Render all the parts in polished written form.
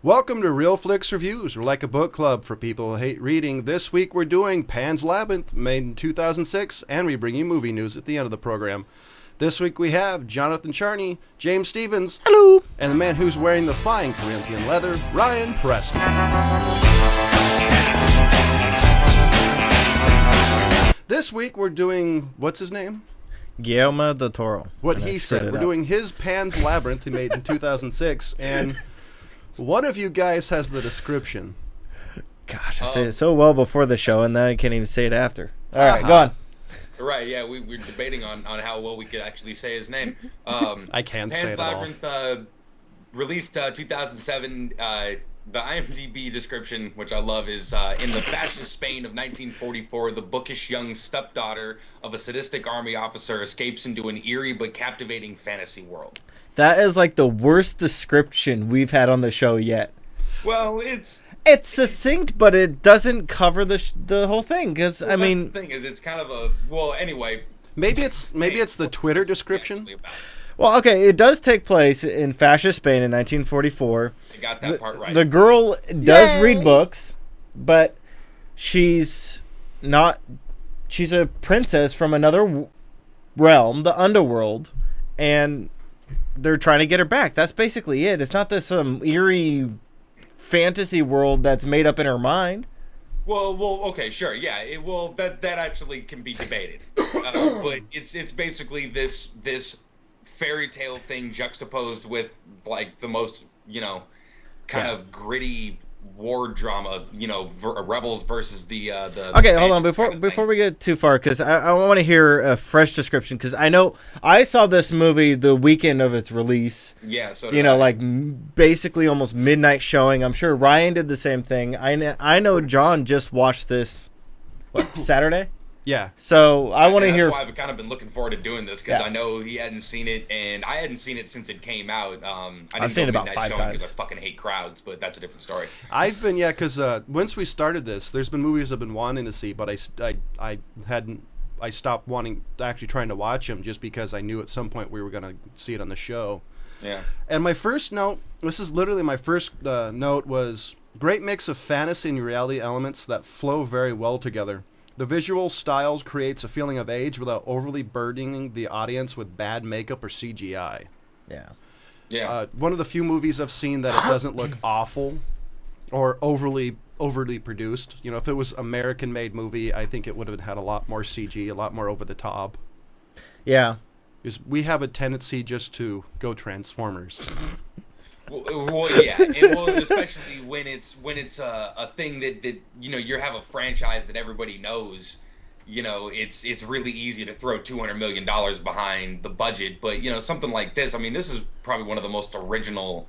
Welcome to Real Flix Reviews. We're like a book club for people who hate reading. This week we're doing Pan's Labyrinth, made in 2006, and we bring you movie news at the end of the program. This week we have Jonathan Charney, James Stevens, hello, and the man who's wearing the fine Corinthian leather, Ryan Preston. This week we're doing, what's his name? Guillermo del Toro. What he said. We're doing his Pan's Labyrinth, he made in 2006, and one of you guys has the description. Gosh, I say it so well before the show, and then I can't even say it after. All right, go on. Right, yeah, we're debating on how well we could actually say his name. I can't say it at all. Pan's Labyrinth, released 2007. The IMDb description, which I love, is in the fascist Spain of 1944, the bookish young stepdaughter of a sadistic army officer escapes into an eerie but captivating fantasy world. That is like the worst description we've had on the show yet. Well, it's succinct, but it doesn't cover the whole thing. Because I mean, the thing is, it's kind of a anyway. Maybe it's the Twitter description. Well, okay, it does take place in fascist Spain in 1944. You got that part right. The girl does read books, but she's not. She's a princess from another realm, the underworld, and they're trying to get her back. That's basically it. It's not this eerie fantasy world that's made up in her mind. Well, okay, sure, yeah. That actually can be debated, but it's basically this fairy tale thing juxtaposed with like the most kind of gritty war drama, rebels versus the okay, hold on before we get too far, because I want to hear a fresh description, because I know I saw this movie the weekend of its release. Yeah, so like basically almost midnight showing. I'm sure Ryan did the same thing. I know John just watched this Saturday. Yeah. So I want to hear. That's why I've kind of been looking forward to doing this, because I know he hadn't seen it, and I hadn't seen it since it came out. I've seen it about 5 times because I fucking hate crowds, but that's a different story. I've been because once we started this, there's been movies I've been wanting to see, but I stopped actually trying to watch them just because I knew at some point we were gonna see it on the show. Yeah. And my first note, this is literally my first note, was great mix of fantasy and reality elements that flow very well together. The visual styles creates a feeling of age without overly burdening the audience with bad makeup or CGI. Yeah. Yeah. One of the few movies I've seen that it doesn't look awful or overly produced. If it was American-made movie, I think it would have had a lot more CG, a lot more over the top. Yeah. Because we have a tendency just to go Transformers. Well, yeah, and especially when it's a thing that you have a franchise that everybody knows. It's really easy to throw $200 million behind the budget, but something like this. I mean, this is probably one of the most original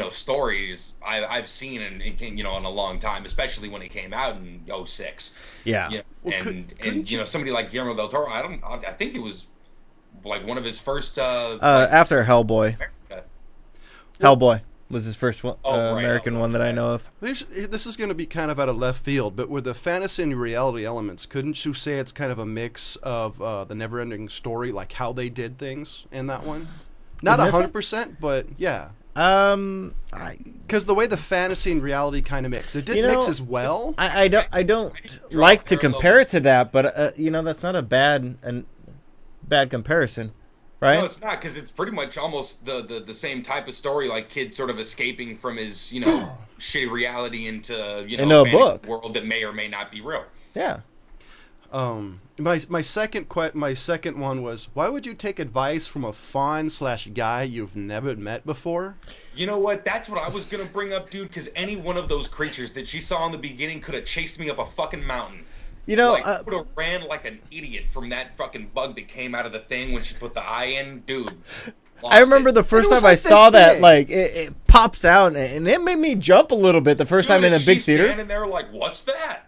stories I've seen in a long time, especially when it came out in 2006. Yeah. Well, somebody like Guillermo del Toro, I think it was like one of his first after Hellboy. Hellboy was his first one, American one that I know of. This is going to be kind of out of left field, but with the fantasy and reality elements, couldn't you say it's kind of a mix of the Never-Ending Story, like how they did things in that one? Not 100%, but yeah. Because the way the fantasy and reality kind of mix, it did mix as well. I don't like to compare it to that, but that's not a bad comparison. Right? No, it's not, because it's pretty much almost the same type of story, like kid sort of escaping from his shitty reality into into a book world that may or may not be real. Yeah. My second one was, why would you take advice from a fawn/guy you've never met before? You know what? That's what I was gonna bring up, dude. Because any one of those creatures that she saw in the beginning could have chased me up a fucking mountain. Would have ran like an idiot from that fucking bug that came out of the thing when she put the eye in, dude. I remember the first time I saw that, like it pops out, and it made me jump a little bit the first time in a big theater. Standing there like, what's that?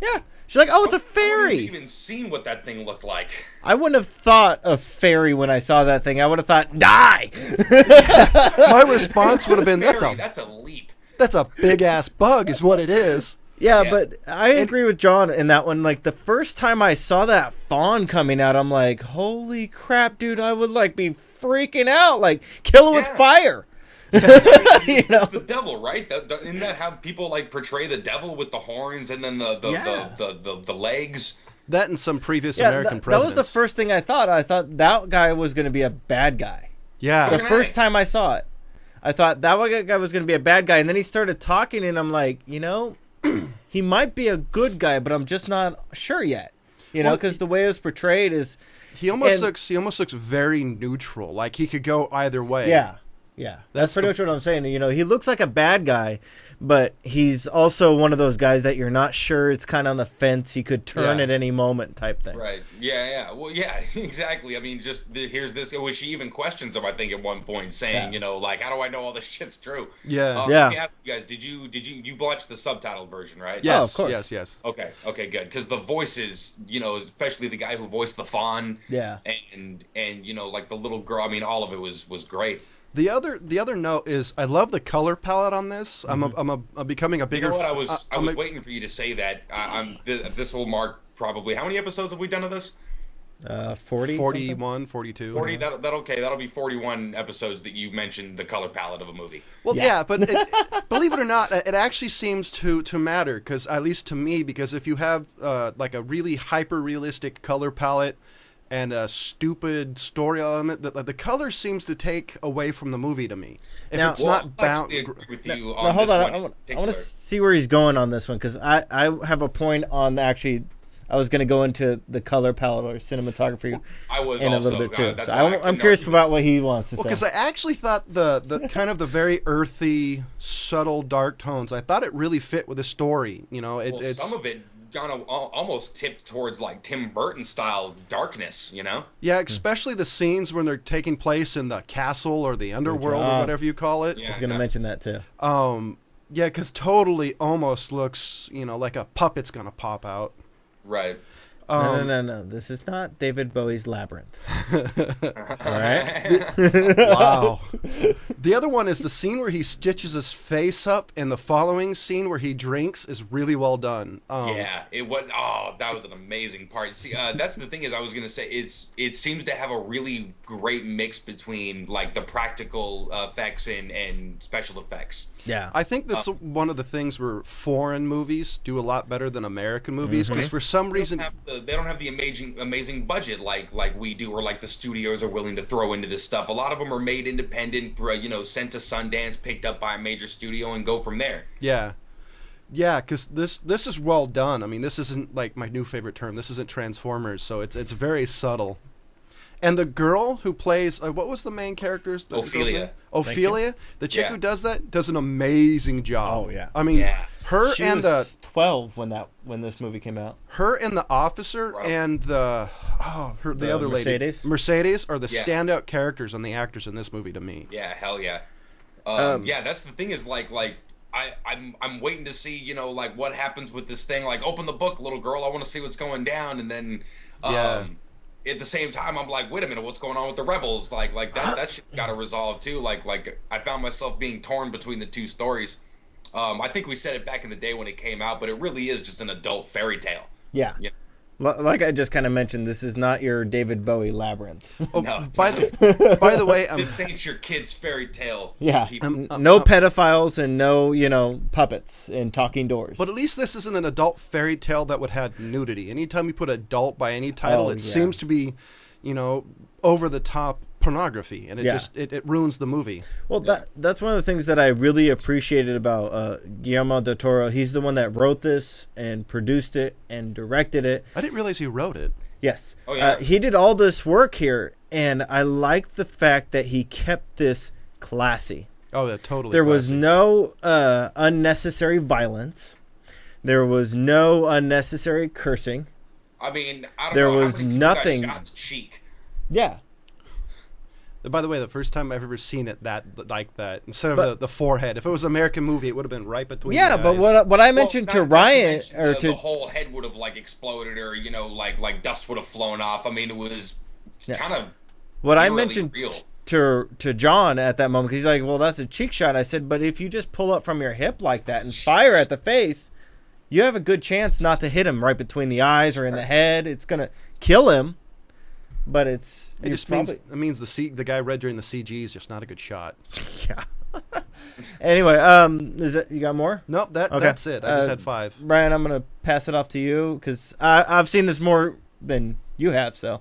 Yeah, she's like, oh, it's a fairy. I haven't even seen what that thing looked like. I wouldn't have thought of fairy when I saw that thing. I would have thought, die. My response would have been, that's a leap. That's a big ass bug, is what it is. Yeah, but I agree with John in that one. Like, the first time I saw that fawn coming out, I'm like, holy crap, dude, I would, be freaking out. Like, kill it with fire. It's know? the devil, right? Isn't that how people like portray the devil with the horns and then the legs? That and some previous American that presidents. was the first thing I thought. I thought that guy was going to be a bad guy. Yeah. The first time I saw it, I thought that guy was going to be a bad guy, and then he started talking, and I'm like, he might be a good guy, but I'm just not sure yet. Because the way it was portrayed is he almost looks very neutral. Like he could go either way. Yeah. That's pretty much what I'm saying. He looks like a bad guy, but he's also one of those guys that you're not sure. It's kind of on the fence. He could turn at any moment type thing. Right. Yeah. Well, yeah, exactly. I mean, here's this. Which she even questions him, I think, at one point, saying, like, how do I know all this shit's true? Yeah. Let me ask you guys, did you watch the subtitled version, right? Yes. of course. Yes. Okay, good. Because the voices, especially the guy who voiced the fawn. Yeah. And like the little girl. I mean, all of it was great. The other note is I love the color palette on this. I'm becoming a bigger. You know what? I was waiting for you to say that. This will mark probably how many episodes have we done of this? 40, 41, 42. 40. That'll be 41 episodes that you mentioned the color palette of a movie. Well, yeah, but believe it or not, it actually seems to matter because at least to me, because if you have like a really hyper realistic color palette and a stupid story element, the color seems to take away from the movie to me. If it's not bound. I agree with you Now, hold on. I want to see where he's going on this one because I have a point on actually. I was going to go into the color palette or cinematography in a little bit too. So I'm curious about what he wants to say. Because I actually thought the kind of the very earthy, subtle, dark tones. I thought it really fit with the story. It's some of it almost tipped towards like Tim Burton style darkness, Yeah, especially the scenes when they're taking place in the castle or the underworld or whatever you call it. I was going to mention that too. Yeah, because totally almost looks, like a puppet's going to pop out. Right. No. This is not David Bowie's Labyrinth. All right. Wow. The other one is the scene where he stitches his face up, and the following scene where he drinks is really well done. That was an amazing part. See, that's the thing is I was gonna say it seems to have a really great mix between like the practical effects and special effects. Yeah, I think that's one of the things where foreign movies do a lot better than American movies because for some reason they don't have the amazing budget like we do, or like the studios are willing to throw into this stuff. A lot of them are made independent, sent to Sundance, picked up by a major studio, and go from there. Yeah, because this is well done. I mean, this isn't like my new favorite term. This isn't Transformers, so it's very subtle. And the girl who plays what was the main character's? Ophelia, the chick who does that, does an amazing job. Oh yeah. I mean, her she and was 12 when this movie came out. Her and the officer and the other lady, Mercedes, are the standout characters and the actors in this movie to me. Yeah, hell yeah. That's the thing is like I'm waiting to see like what happens with this thing. Like, open the book, little girl. I want to see what's going down, and then at the same time, I'm like, wait a minute, what's going on with the rebels? Like that shit got to resolve too. Like I found myself being torn between the two stories. I think we said it back in the day when it came out, but it really is just an adult fairy tale. Yeah. Like I just kind of mentioned, this is not your David Bowie Labyrinth. No. By the way, this ain't your kid's fairy tale. Yeah. No pedophiles and no, puppets and talking doors. But at least this isn't an adult fairy tale that would have nudity. Anytime you put adult by any title, seems to be, over the top pornography, and it ruins the movie. Well, that's one of the things that I really appreciated about Guillermo del Toro. He's the one that wrote this and produced it and directed it. I didn't realize he wrote it. Yes. Oh, yeah. He did all this work here, and I like the fact that he kept this classy. Oh, yeah, totally. There was no unnecessary violence. There was no unnecessary cursing. I mean, I don't there know. was nothing. Shot in the cheek. Yeah. By the way, the first time I've ever seen it like that, instead of the forehead, if it was an American movie, it would have been right between. Yeah, the eyes. but what I mentioned to Ryan, or the whole head would have like exploded, or like dust would have flown off. I mean, it was kind of what I mentioned to John at that moment. 'Cause he's like, "Well, that's a cheek shot." I said, "But if you just pull up from your hip like that and fire at the face, you have a good chance not to hit him right between the eyes or in the head. It's gonna kill him, but it means the guy read during the CG is just not a good shot. Yeah. Anyway, is it you got more? Nope, that's it. I just had 5. Brian, I'm gonna pass it off to you because I've seen this more than you have. So.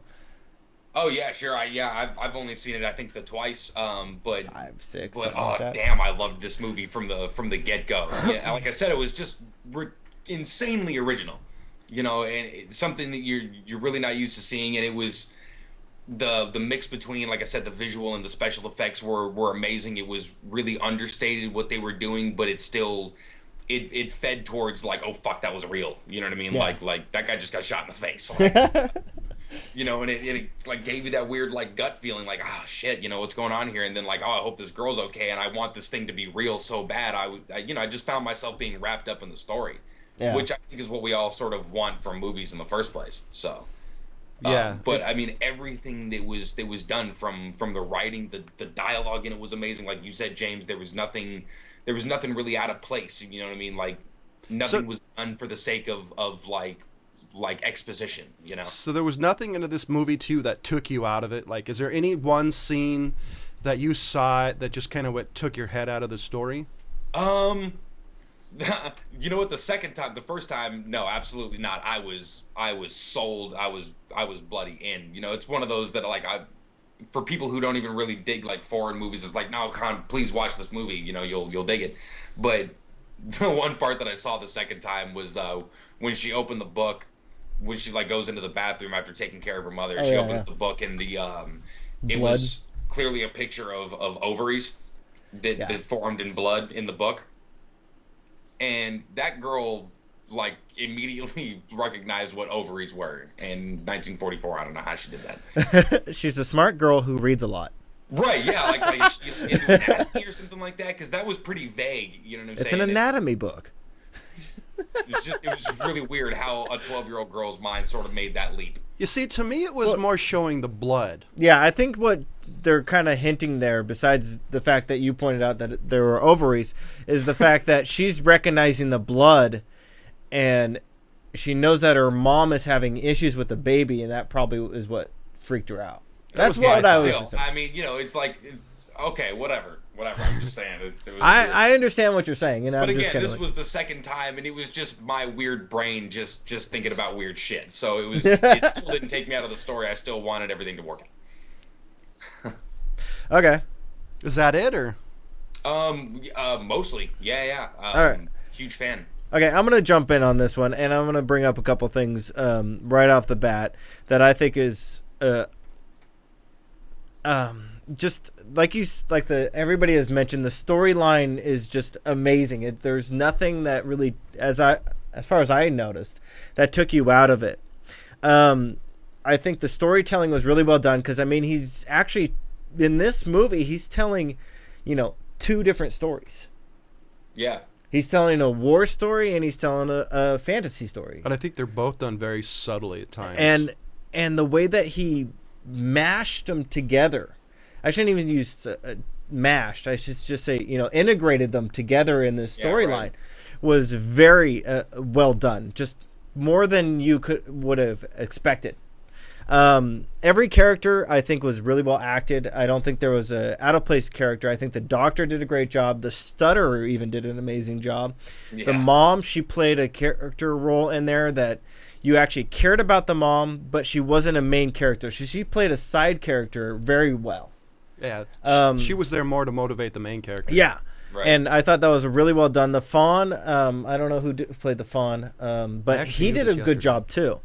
Oh yeah, sure. I've only seen it I think twice. But 5, 6. but like damn, I loved this movie from the get go. Yeah, like I said, it was just insanely original. And it's something that you're really not used to seeing, and it was the mix between, like I said, the visual and the special effects were amazing. It was really understated what they were doing, but it still it fed towards like, oh fuck, that was real. You know what I mean? Yeah. Like that guy just got shot in the face. Like, and it like gave you that weird like gut feeling, like, oh shit, what's going on here? And then like, oh, I hope this girl's okay, and I want this thing to be real so bad. I just found myself being wrapped up in the story, which I think is what we all sort of want from movies in the first place. So. Yeah, but I mean, everything that was done from the writing, the dialogue in it was amazing. Like you said, James, there was nothing really out of place. You know what I mean? Like nothing was done for the sake of like exposition. So there was nothing into this movie too that took you out of it. Like, is there any one scene that you saw that just kind of took your head out of the story? You know what? The first time, no, absolutely not. I was sold. I was bloody in. It's one of those that like for people who don't even really dig like foreign movies, it's like, no, please watch this movie. You'll dig it. But the one part that I saw the second time was when she opened the book, when she like goes into the bathroom after taking care of her mother. She opens the book, and it was clearly a picture of ovaries that formed in blood in the book. And that girl, like, immediately recognized what ovaries were in 1944. I don't know how she did that. She's a smart girl who reads a lot. Right, yeah, like she into anatomy or something like that, because that was pretty vague. You know what I'm saying? It's an anatomy book. It was just really weird how a 12-year-old girl's mind sort of made that leap. You see, to me, it was more showing the blood. Yeah, I think what they're kind of hinting there, besides the fact that you pointed out that there were ovaries, is the fact that she's recognizing the blood, and she knows that her mom is having issues with the baby, and that probably is what freaked her out. That's what I was assuming. I mean, it's like, okay, whatever. I'm just saying. I understand what you're saying, and but again, this was the second time, and it was just my weird brain just thinking about weird shit. So it still didn't take me out of the story. I still wanted everything to work. Okay. Is that it, or? Mostly, yeah. All right. Huge fan. Okay, I'm gonna jump in on this one, and I'm gonna bring up a couple things right off the bat that I think is just everybody has mentioned, the storyline is just amazing. There's nothing that really, as far as I noticed, that took you out of it. I think the storytelling was really well done, because I mean, he's actually in this movie, he's telling, 2 different stories. Yeah. He's telling a war story, and he's telling a fantasy story. But I think they're both done very subtly at times. And the way that he mashed them together, I shouldn't even use mashed. I should just say, integrated them together in this storyline, was very well done. Just more than you would have expected. Every character, I think, was really well acted. I don't think there was a out of place character. I think the doctor did a great job. The stutterer even did an amazing job. Yeah. The mom, she played a character role in there that you actually cared about the mom, but she wasn't a main character. She played a side character very well. Yeah, she was there more to motivate the main character. Yeah, right. And I thought that was really well done. The Fawn, I don't know who played the Fawn, but he did a good job too.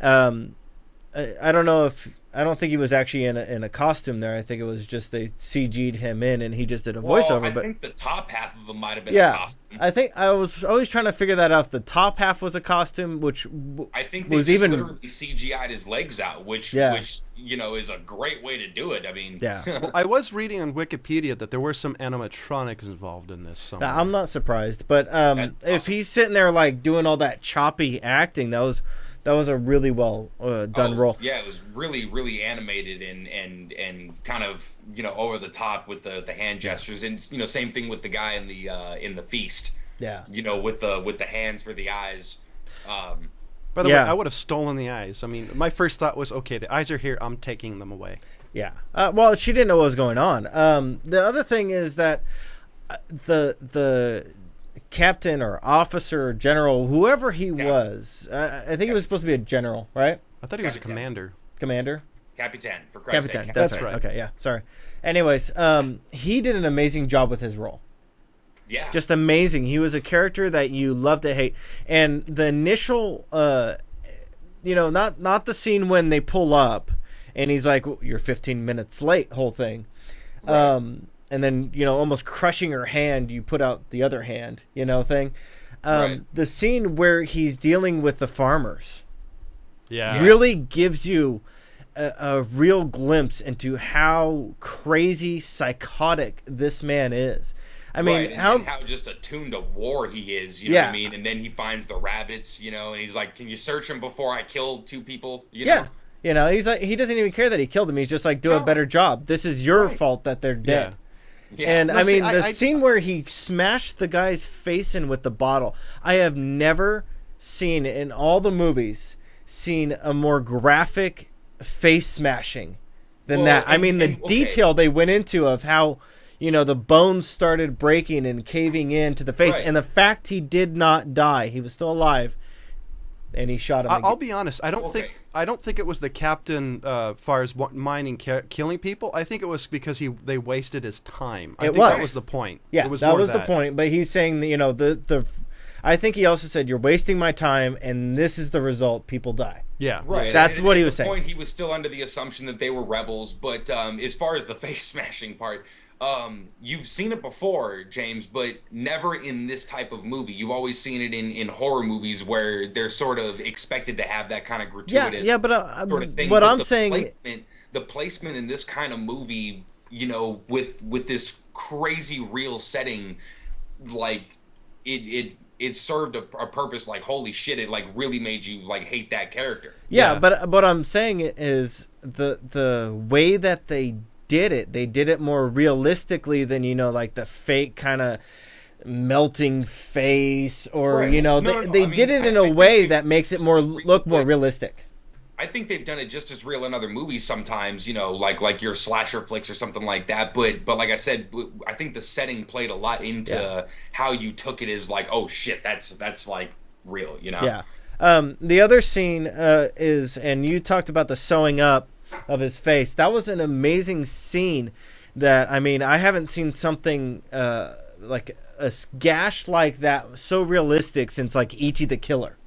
I don't know I don't think he was actually in a costume there. I think it was just they CG'd him in, and he just did a voiceover. I think the top half of him might have been a costume. I think I was always trying to figure that out. If the top half was a costume, which I think they literally CGI'd his legs out, which is a great way to do it. I mean, Well, I was reading on Wikipedia that there were some animatronics involved in this. Somewhere. I'm not surprised, but if he's sitting there like doing all that choppy acting, that was a really well done role. Yeah, it was really, really animated and kind of over the top with the hand gestures, and same thing with the guy in the feast. Yeah. With the hands for the eyes. By the way, I would have stolen the eyes. I mean, my first thought was, okay, the eyes are here. I'm taking them away. Yeah. Well, she didn't know what was going on. The other thing is that the captain or officer or general, whoever he was, I think he was supposed to be a general, right? I thought he was a commander. Commander? Capitan, for Christ's sake. Capitan, that's right. Okay, yeah, sorry. Anyways, he did an amazing job with his role. Yeah. Just amazing. He was a character that you love to hate. And the initial, not the scene when they pull up and he's like, you're 15 minutes late, whole thing. Right. And then, almost crushing her hand, you put out the other hand, thing. Right. The scene where he's dealing with the farmers really gives you a real glimpse into how crazy, psychotic this man is. I mean, and how just attuned to war he is, you know what I mean? And then he finds the rabbits, and he's like, can you search him before I kill 2 people? You know? He's like, he doesn't even care that he killed them. He's just like, do a better job. This is your fault that they're dead. Yeah. And the scene where he smashed the guy's face in with the bottle, I have never seen in all the movies a more graphic face smashing than that. The detail they went into of how, the bones started breaking and caving in to the face, and the fact he did not die, he was still alive, and he shot him. I'll be honest. I don't think it was the captain, far as minding killing people. I think it was because they wasted his time. I think that was the point. Yeah, that was the point. But he's saying that, I think he also said, you're wasting my time, and this is the result. People die. Yeah, right. That's what he was saying. At the point, he was still under the assumption that they were rebels. But as far as the face smashing part, you've seen it before, James, but never in this type of movie. You've always seen it in horror movies where they're sort of expected to have that kind of gratuitous sort of thing. What I'm saying, the placement in this kind of movie, with this crazy real setting, like it served a purpose. Like, holy shit, it like really made you like hate that character. Yeah, but what I'm saying is the way that they did it more realistically than like the fake kind of melting face or they did it in a way that makes it look more realistic. I think they've done it just as real in other movies sometimes, like your slasher flicks or something like that. But like I said, I think the setting played a lot into how you took it as like, oh shit, that's like real, Yeah. The other scene is, and you talked about the sewing up of his face. That was an amazing scene that, I haven't seen something like a gash like that so realistic since like Ichi the Killer.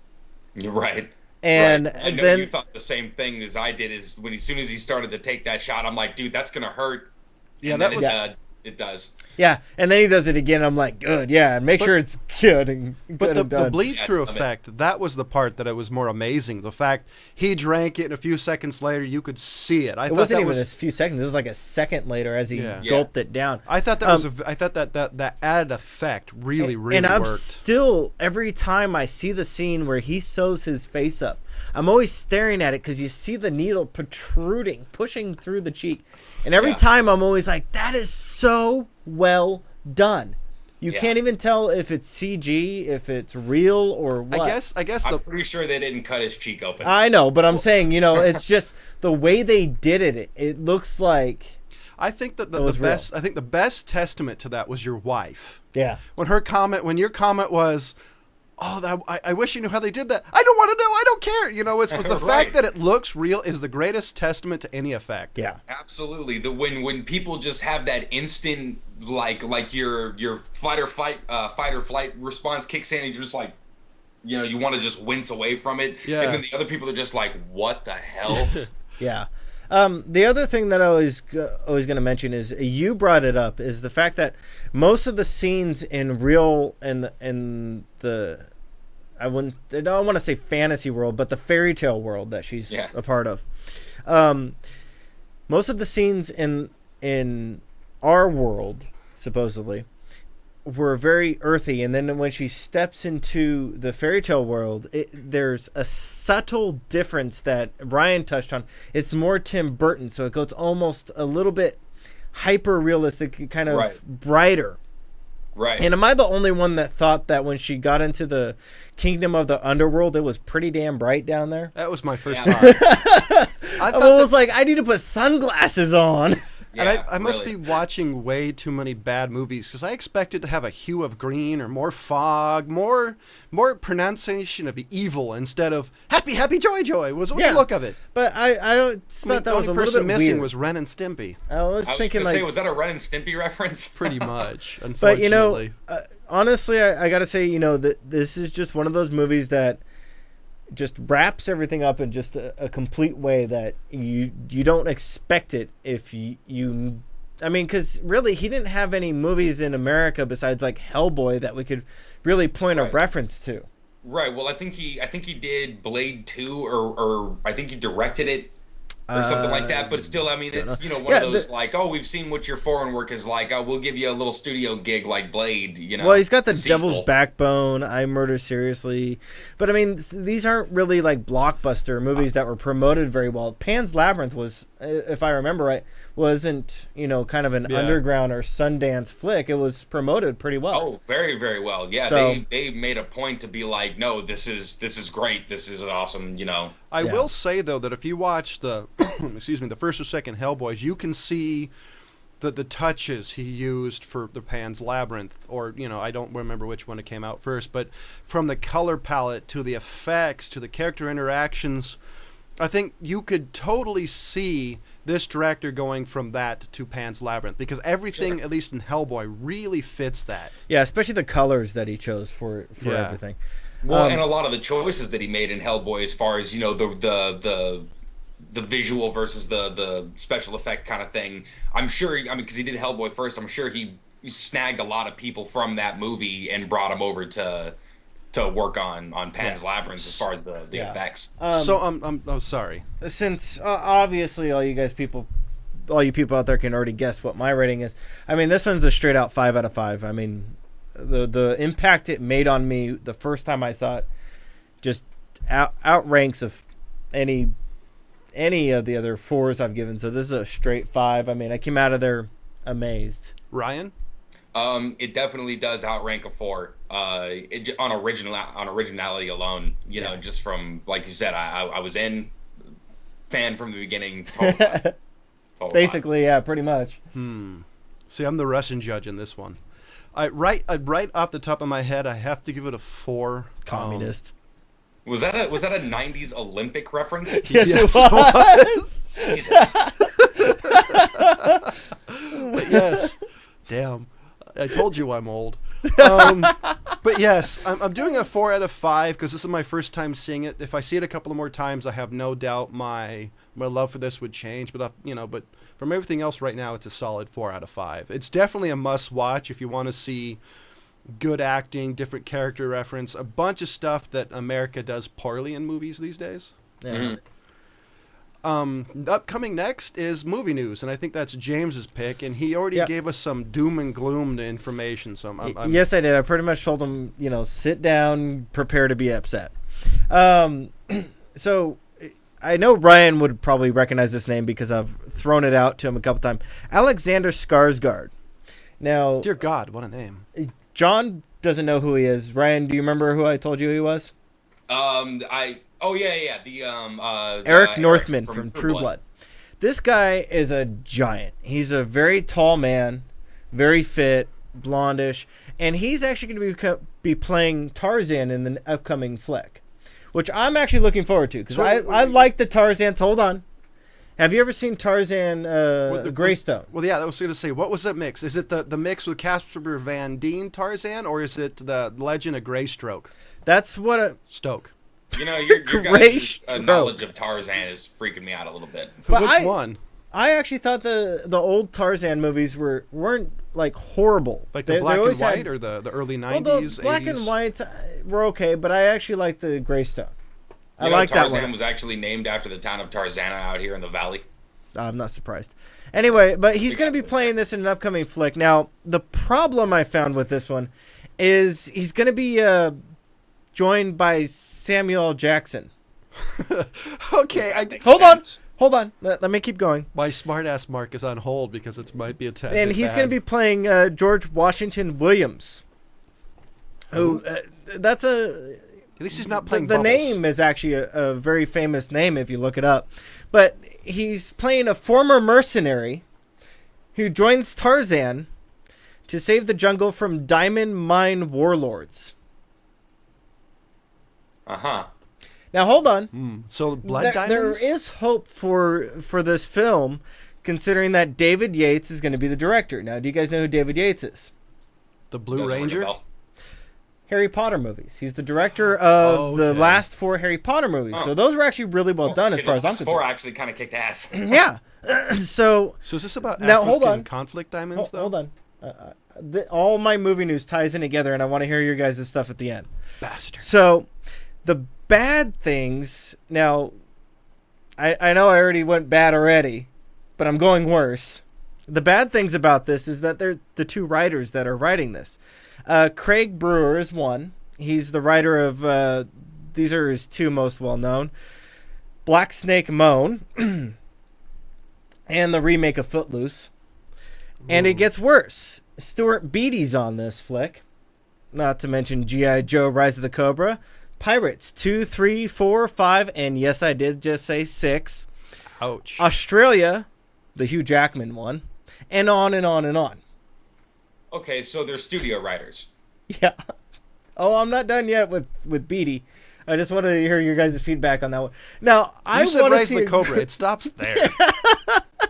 You're right. And I know then you thought the same thing as I did, is when as soon as he started to take that shot, I'm like, dude, that's gonna hurt. Yeah, and that was it does. Yeah, and then he does it again. I'm like, good, yeah, make sure it's good. But the bleed-through effect, that was the part that it was more amazing. The fact he drank it, and a few seconds later, you could see it. It wasn't even a few seconds. It was like a second later as he gulped it down. I thought that added effect really worked. And I'm still, every time I see the scene where he sews his face up, I'm always staring at it because you see the needle protruding, pushing through the cheek. And every time I'm always like, that is so well done. You can't even tell if it's CG, if it's real or what. I guess I'm pretty sure they didn't cut his cheek open. I know, but I'm saying, it's just the way they did it. It looks like. I think that the best testament to that was your wife. Yeah. When your comment was, oh, I wish you knew how they did that. I don't want to know. I don't care. It was the fact that it looks real is the greatest testament to any effect. Yeah, absolutely. When people just have that instant like your fight or flight response kicks in, and you're just like, you want to just wince away from it. Yeah. And then the other people are just like, what the hell? Yeah. The other thing that I was going to mention is, you brought it up, is the fact that most of the scenes in real and the I don't want to say fantasy world, but the fairy tale world that she's a part of. Most of the scenes in our world, supposedly, were very earthy, and then when she steps into the fairy tale world, there's a subtle difference that Ryan touched on. It's more Tim Burton, so it goes almost a little bit hyper realistic, kind of brighter. Right. And am I the only one that thought that when she got into the kingdom of the underworld, it was pretty damn bright down there? That was my first thought. I was like, I need to put sunglasses on. And I must be watching way too many bad movies because I expected to have a hue of green or more fog, more pronunciation of evil instead of happy, happy, joy, joy was the look of it. But I thought that was a little bit person missing weird. Was Ren and Stimpy. I was thinking like, was that a Ren and Stimpy reference? Pretty much, unfortunately. But honestly, I gotta say, that this is just one of those movies that just wraps everything up in just a complete way that you don't expect it if you I mean, because really he didn't have any movies in America besides like Hellboy that we could really point a reference to. Right. Well, I think he did Blade 2 or I think he directed it or something like that. But still, I mean, it's one of those like, oh, we've seen what your foreign work is like. Oh, we'll give you a little studio gig like Blade. Well, he's got the Devil's Backbone, I Murder Seriously, but I mean, these aren't really like blockbuster movies that were promoted very well. Pan's Labyrinth was, if I remember right, wasn't kind of an underground or Sundance flick. It was promoted pretty well. Oh, very, very well. Yeah, so, they made a point to be like, no, this is great. This is awesome. I will say though that if you watch the the first or second Hellboys, you can see the touches he used for the Pan's Labyrinth, or I don't remember which one it came out first, but from the color palette to the effects to the character interactions, I think you could totally see this director going from that to Pan's Labyrinth, because everything, at least in Hellboy, really fits that. Yeah, especially the colors that he chose for everything. Well, and a lot of the choices that he made in Hellboy, as far as the visual versus the special effect kind of thing. I'm sure. Because he did Hellboy first, I'm sure he snagged a lot of people from that movie and brought them over to work on Pan's Labyrinth as far as the effects. I'm sorry. Since obviously all you people out there can already guess what my rating is. I mean, this one's a straight out 5 out of 5. I mean, the impact it made on me the first time I saw it just outranks of any of the other 4s I've given. So this is a straight 5. I mean, I came out of there amazed. Ryan? It definitely does outrank a 4 on originality alone. Just from, like you said, I was fan from the beginning. Total Basically, yeah, pretty much. See, I'm the Russian judge in this one. Right off the top of my head, I have to give it a 4. Communist. Was that a 90s Olympic reference? Yes, it was. Jesus. But yes. Damn. I told you I'm old. But yes, I'm doing a 4 out of 5 because this is my first time seeing it. If I see it a couple of more times, I have no doubt my love for this would change. But but from everything else right now, it's a solid 4 out of 5. It's definitely a must watch if you want to see good acting, different character reference, a bunch of stuff that America does poorly in movies these days. Yeah. Upcoming next is movie news, and I think that's James's pick, and he already gave us some doom and gloom information. So yes, I did. I pretty much told him, sit down, prepare to be upset. So I know Ryan would probably recognize this name because I've thrown it out to him a couple times. Alexander Skarsgård. Now, dear God, what a name! John doesn't know who he is. Ryan, do you remember who I told you he was? Eric Northman from True Blood. This guy is a giant. He's a very tall man, very fit, blondish, and he's actually going to be playing Tarzan in the upcoming flick, which I'm actually looking forward to because I like the Tarzan. Hold on. Have you ever seen Tarzan Greystone? Well, yeah, I was going to say, what was that mix? Is it the mix with Casper Van Dien Tarzan, or is it the Legend of Greystoke? That's what Stoke. Your guys' knowledge of Tarzan is freaking me out a little bit. But which one? I actually thought the old Tarzan movies weren't like horrible. Like the black and white or the early 90s, well, the black 80s? and white were okay, but I actually like the Greystone. I like Tarzan that one. Was actually named after the town of Tarzana out here in the valley. I'm not surprised. Anyway, but he's going to be playing this in an upcoming flick. Now, the problem I found with this one is he's going to be joined by Samuel L. Jackson. Okay, Hold on. Let me keep going. My smartass mark is on hold because it might be a tad. And he's going to be playing George Washington Williams. Who? That's a. At least he's not playing the Bubbles. name is actually a very famous name if you look it up. But he's playing a former mercenary who joins Tarzan to save the jungle from diamond mine warlords. Uh-huh. Now, hold on. So blood There diamonds? is hope for this film, considering that David Yates is going to be the director. Now, do you guys know who David Yates is? The Blue Doesn't ring a Ranger? bell. Harry Potter movies. He's the director of the Okay. last 4 Harry Potter movies. Oh. So those were actually really well done as Okay, far as the I'm last 4 concerned. actually kind of kicked ass. Yeah. So So is this about Now, African hold on. conflict diamonds, though? hold on. All my movie news ties in together, and I want to hear your guys' stuff at the end. Bastard. So the bad things. Now, I know I already went bad already, but I'm going worse. The bad things about this is that they're the 2 writers that are writing this. Craig Brewer is one. He's the writer of, these are his 2 most well-known, Black Snake Moan and the remake of Footloose. And it gets worse. Stuart Beatty's on this flick. Not to mention G.I. Joe, Rise of the Cobra, Pirates 2, 3, 4, 5, and yes, I did just say 6. Ouch. Australia, the Hugh Jackman one, and on and on and on. Okay, so they're studio writers. Yeah. Oh, I'm not done yet with Beatty. I just wanted to hear your guys' feedback on that one. Now, I You said want to Rise see of the Cobra. It stops there.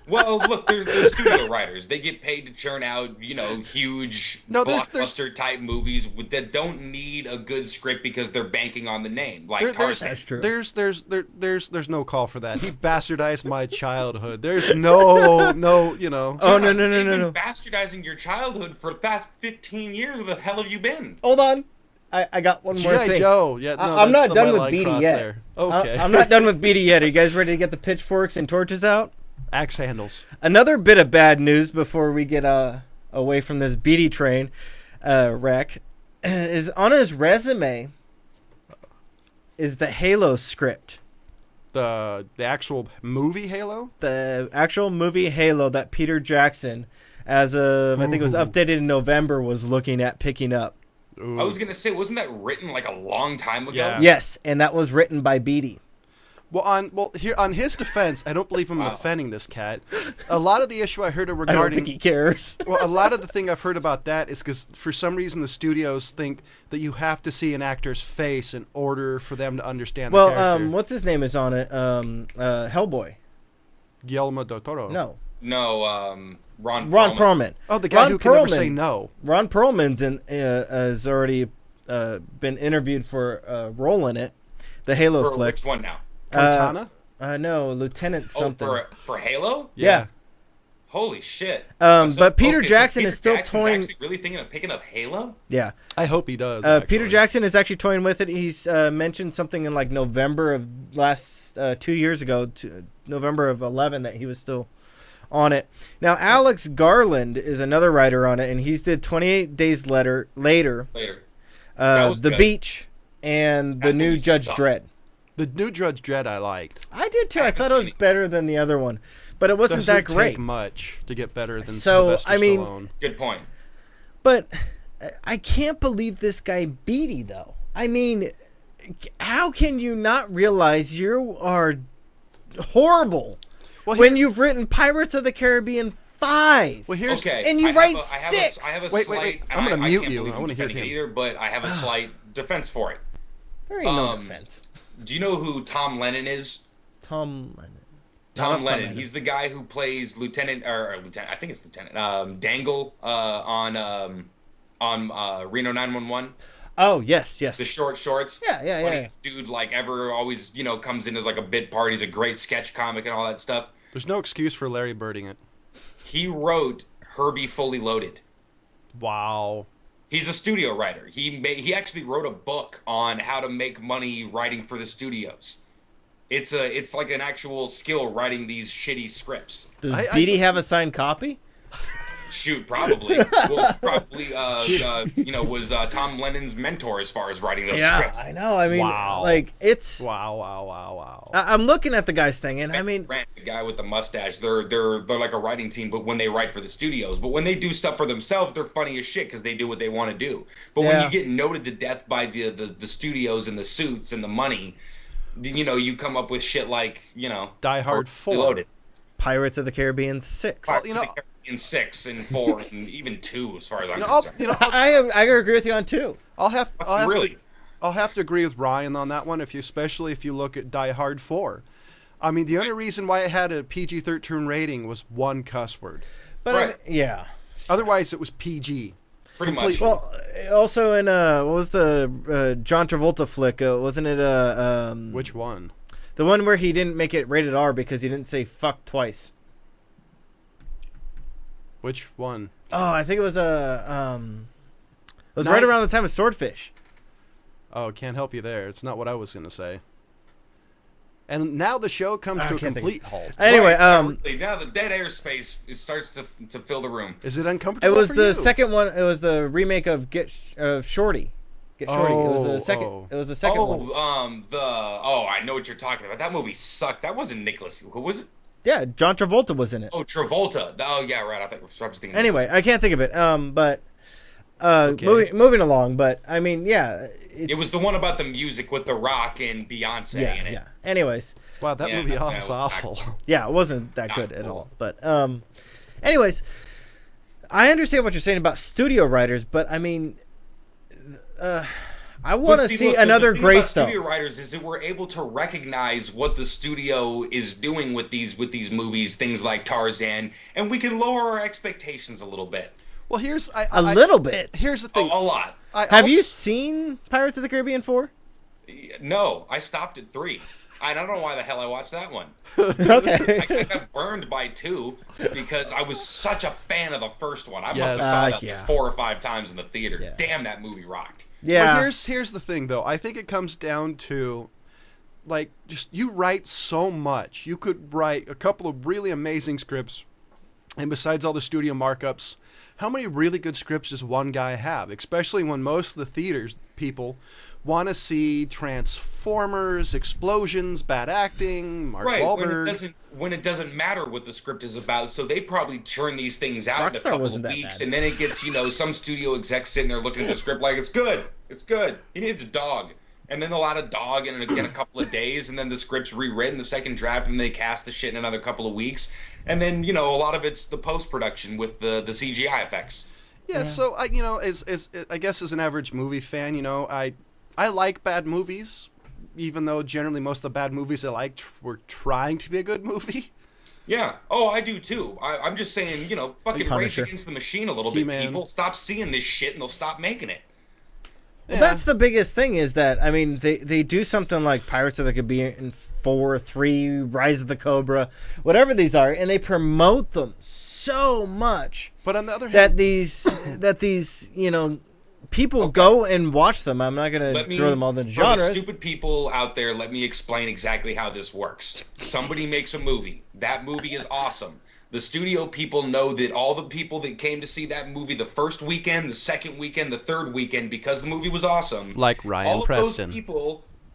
Well, look, they're studio writers. They get paid to churn out, huge blockbuster type movies that don't need a good script because they're banking on the name, like Tarzan. That's true. There's no call for that. He bastardized my childhood. There's no. Oh, no. You've been bastardizing your childhood for the past 15 years. Where the hell have you been? Hold on. I got one more G.I. thing. Joe. Yeah, no, I'm that's not done my with line Beatty crossed yet. there. Okay. I'm not done with Beatty yet. Are you guys ready to get the pitchforks and torches out? Axe handles. Another bit of bad news before we get away from this Beatty train wreck is on his resume is the Halo script. The actual movie Halo? The actual movie Halo that Peter Jackson, as of I think it was updated in November, was looking at picking up. I was gonna say, wasn't that written like a long time ago? Yeah. Yes, and that was written by Beatty. Here on his defense, I don't believe I'm defending this cat. A lot of the issue I heard I don't regarding think he cares. well, a lot of the thing I've heard about that is because for some reason the studios think that you have to see an actor's face in order for them to understand the character. What's his name is on it? Hellboy. Guillermo del Toro. No. No, Ron Perlman. Oh, the guy Ron who can never Perlman. say no. Ron Perlman's has already been interviewed for a role in it. The Halo For flick. which one now? Cortana? No, Lieutenant something. For Halo? Yeah. Holy shit. But Peter okay, Jackson Peter is still Jackson's toying. actually really thinking of picking up Halo? Yeah. I hope he does. Peter actually. Jackson is actually toying with it. He's mentioned something in like November of last 2 years ago, November of 11, that he was still on it. Now, Alex Garland is another writer on it, and he's did 28 Days Later, That was The good. Beach, and the That new movie Judge sucked. Dredd. The new Judge Dredd I liked. I did too. I haven't thought it was seen it. better than the other one, but it wasn't Doesn't that great. take much to get better than So, Sylvester I mean- Stallone. Good point. But I can't believe this guy Beatty, though. I mean, how can you not realize you are horrible Well, when you've written Pirates of the Caribbean 5? Well, here's Okay. And you I write have a 6. I have a Wait, slight. wait. and I'm gonna I mute can't you. believe I wanna you're hear defending him. it either, but I have a slight defense for it. There ain't no defense. Do you know who Tom Lennon is? Tom Lennon. Tom Lennon. He's the guy who plays Lieutenant. I think it's Lieutenant Dangle on Reno 911. Oh, yes. The short shorts. Yeah. Funniest dude, like ever, always comes in as like a bit part. He's a great sketch comic and all that stuff. There's no excuse for Larry Birding it. He wrote Herbie Fully Loaded. Wow. He's a studio writer. He actually wrote a book on how to make money writing for the studios. It's like an actual skill writing these shitty scripts. Does Beatty have a signed copy? Shoot, probably. Well, probably, was Tom Lennon's mentor as far as writing those scripts. I know. I mean, Wow. like, it's... Wow. I'm looking at the guy's thing, and I mean... The guy with the mustache, they're like a writing team, but when they write for the studios. But when they do stuff for themselves, they're funny as shit because they do what they want to do. But when you get noted to death by the studios and the suits and the money, you come up with shit like, Die Hard 4. Loaded. Pirates of the Caribbean 6. Well, and 6 and 4 and even 2 as far as I'm concerned. I agree with you on 2. I'll have Really? I'll have to agree with Ryan on that one, especially if you look at Die Hard 4. I mean, the only reason why it had a PG-13 rating was one cuss word. But Right. yeah. Otherwise, it was PG. Pretty much. Well, also in what was the John Travolta flick? Wasn't it Which one? the one where he didn't make it rated R because he didn't say fuck twice? Which one? Oh, I think it was it was right around the time of Swordfish. Oh, can't help you there. It's not what I was going to say. And now the show comes to a complete halt. Anyway, now the dead airspace starts to fill the room. Is it uncomfortable? it was for the you? second one. It was the remake of Shorty. Get Shorty. It was the second. Oh. It was the second one. I know what you're talking about. That movie sucked. That wasn't Nicholas. Who was it? Yeah, John Travolta was in it. Oh, Travolta. Oh, yeah, right. I was thinking. Anyway, I can't think of it. But Okay. moving along. But I mean, yeah, it was the one about the music with The Rock and Beyonce in it. Yeah. Anyways, Wow, that movie was awful. yeah, it wasn't that good at cool. all. But anyways, I understand what you're saying about studio writers, but I mean, I want to see another the thing Grey about Stone. Studio writers is that we're able to recognize what the studio is doing with these movies, things like Tarzan, and we can lower our expectations a little bit. Well, here's A little bit. Here's the thing. A lot. Have you seen Pirates of the Caribbean 4? No, I stopped at 3. I don't know why the hell I watched that one. Okay. I got burned by 2 because I was such a fan of the first one. I Yes. must have saw that Yeah. 4 or 5 times in the theater. Yeah. Damn, that movie rocked. Yeah. Well, here's the thing, though. I think it comes down to, like, just you write so much. You could write a couple of really amazing scripts, and besides all the studio markups, how many really good scripts does one guy have? Especially when most of the theaters people want to see Transformers, explosions, bad acting, Mark Wahlberg. When it doesn't matter what the script is about, so they probably churn these things out in a Rockstar couple wasn't of that weeks, bad. and then it gets some studio execs sitting there looking at the script like it's good, he needs a dog, and then they'll add a dog in again a couple of days, and then the script's rewritten, the second draft, and they cast the shit in another couple of weeks, and then a lot of it's the post production with the CGI effects. Yeah, so I guess as an average movie fan, I like bad movies, even though generally most of the bad movies I liked were trying to be a good movie. Yeah. Oh, I do too. I'm just saying, fucking Rage Punisher. Against the Machine a little bit, He-Man. people. Stop seeing this shit and they'll stop making it. Well, that's the biggest thing is that, I mean, they do something like Pirates of the Caribbean 4, 3, Rise of the Cobra, whatever these are, and they promote them so much But on the other that hand, these people go and watch them. I'm not going to throw them all in For the genres. stupid people out there, let me explain exactly how this works. Somebody makes a movie. That movie is awesome. The studio people know that all the people that came to see that movie the first weekend, the second weekend, the third weekend, because the movie was awesome. Like Ryan Preston.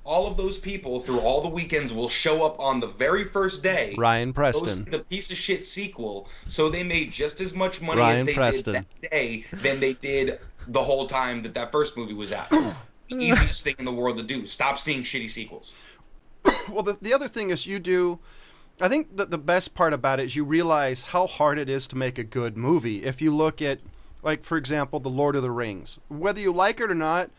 All of those people through all the weekends will show up on the very first day. Ryan Go see Preston. the piece of shit sequel, so they made just as much money Ryan as they Preston. did that day than they did the whole time that first movie was out. The easiest thing in the world to do. Stop seeing shitty sequels. Well, the other thing is I think that the best part about it is you realize how hard it is to make a good movie. If you look at, like, for example, The Lord of the Rings. Whether you like it or not,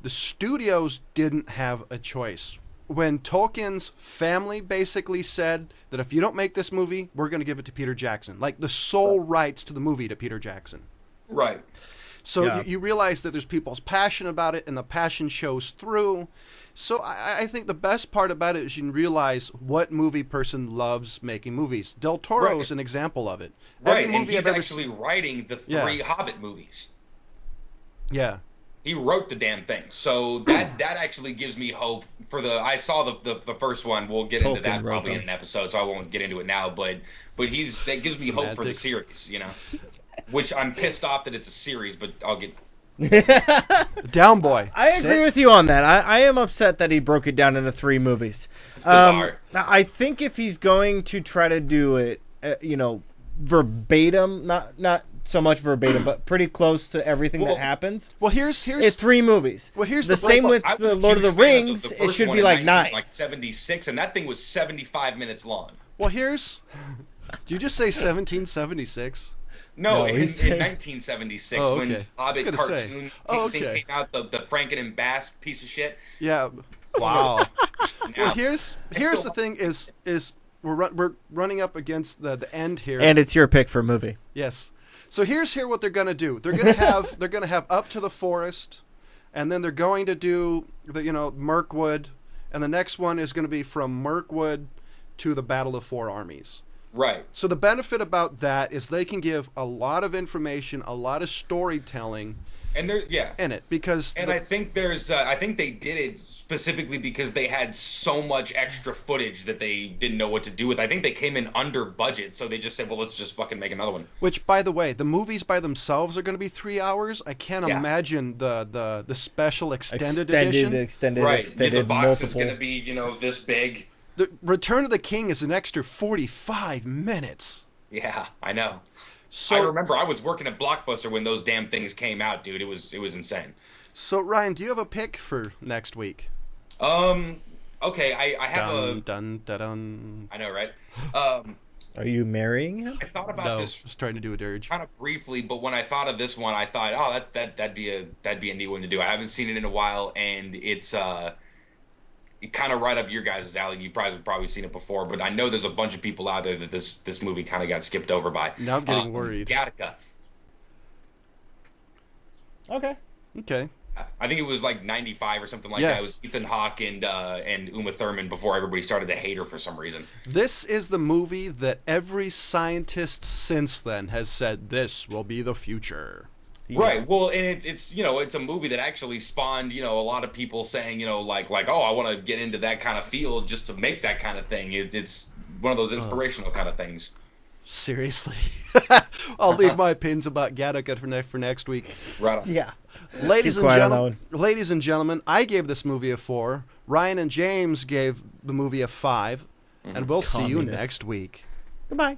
the studios didn't have a choice. When Tolkien's family basically said that if you don't make this movie, we're going to give it to Peter Jackson. Like, the sole rights to the movie to Peter Jackson. Right. So you realize that there's people's passion about it, and the passion shows through. So I think the best part about it is you can realize what movie person loves making movies. Del Toro is an example of it. Right, Every and movie he's I've ever actually writing the 3 Hobbit movies. Yeah. He wrote the damn thing. So that actually gives me hope for I saw the first one. We'll get into that probably in an episode, so I won't get into it now, but that gives me hope for the series, Which I'm pissed off that it's a series, but I'll get Down boy. I agree with you on that. I am upset that he broke it down into 3 movies. It's bizarre. I think if he's going to try to do it, verbatim, not so much verbatim, but pretty close to everything that happens. Well, here's It's 3 movies. Well, here's the same with I was the a Lord of the huge fan Rings. the It first should one be in like 9. like 76, and that thing was 75 minutes long. Well, did you just say 1776? No, in he's saying- 1976 Oh, when okay. I was Hobbit gonna say. cartoon Oh, thing okay. came out, the Franken and Bass piece of shit. Yeah. Wow. Well, Now, here's the thing: is we're running up against the end here. And it's your pick for a movie. Yes. So here's what they're gonna do. They're gonna have Up to the Forest, and then they're going to do the Mirkwood, and the next one is going to be from Mirkwood to the Battle of Four Armies. right. So the benefit about that is they can give a lot of information, a lot of storytelling And there, yeah. in it because And I think I think they did it specifically because they had so much extra footage that they didn't know what to do with. I think they came in under budget, so they just said, well, let's just fucking make another one. which, by the way, the movies by themselves are going to be 3 hours. I can't imagine the special extended edition. Extended, Right. extended, The box multiple. is going to be, this big. The Return of the King is an extra 45 minutes. Yeah, I know. So I remember I was working at Blockbuster when those damn things came out, dude. It was insane. So Ryan, do you have a pick for next week? Okay, I have Dun dun dun. I know, right? Are you marrying him? I thought about No, this just trying to do a dirge. kind of briefly, but when I thought of this one, I thought, oh, that'd be a neat one to do. I haven't seen it in a while, and it's kind of right up your guys' alley. You probably seen it before, but I know there's a bunch of people out there that this movie kind of got skipped over by. Now I'm getting worried. Gattaca. Okay. Okay. I think it was like 95 or something like Yes. that. It was Ethan Hawke and Uma Thurman before everybody started to hate her for some reason. This is the movie that every scientist since then has said this will be the future. Right. Well, and it's it's a movie that actually spawned a lot of people saying like oh, I want to get into that kind of field just to make that kind of thing. It's one of those inspirational kind of things. Seriously. I'll leave my opinions about Gattaca for next week. Right on. Yeah. Ladies Keep and quiet on gentlemen, ladies and gentlemen, I gave this movie a 4. Ryan and James gave the movie a 5, and we'll see you Communist. next week. Goodbye.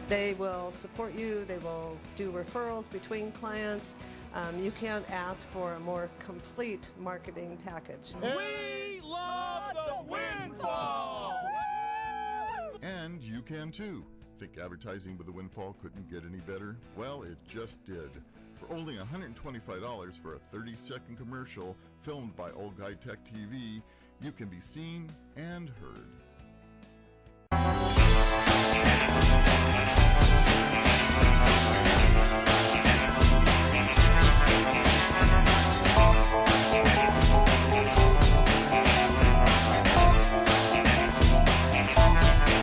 They will support you. They will do referrals between clients. You can ask for a more complete marketing package. We love the windfall! And you can too. Think advertising with the Windfall couldn't get any better? Well, it just did. For only $125 for a 30-second commercial filmed by Old Guy Tech TV, you can be seen and heard.